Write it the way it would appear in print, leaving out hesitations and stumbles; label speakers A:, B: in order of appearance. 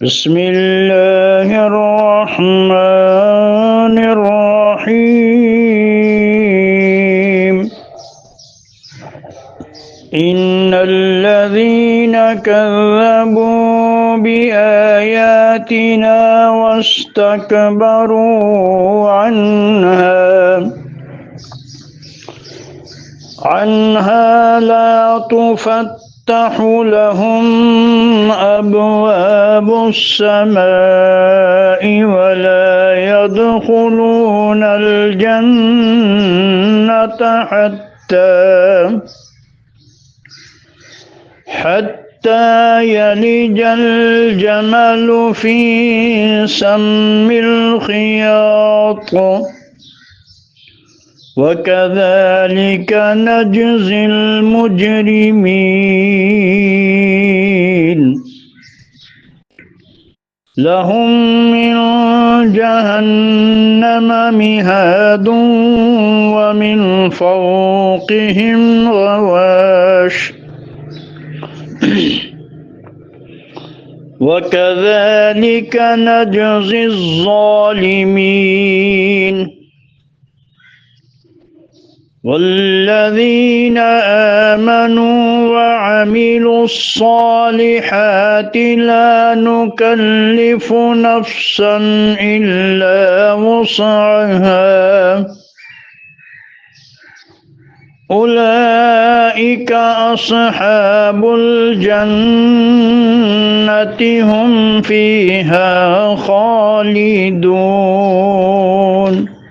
A: بسم الله الرحمن الرحيم. إن الذين كذبوا بآياتنا واستكبروا عنها لا تفتح لهم أبواب السماء ولا يدخلون الجنة حتى يلج الجمل في سم الخياط وكذلك نجزي المجرمين. لهم من جهنم مهاد ومن فوقهم غواش وكذلك نجزي الظالمين. والذين آمنوا وعملوا الصالحات لا نكلف نفسا إلا وسعها أولئك أصحاب الجنة هم فيها خالدون.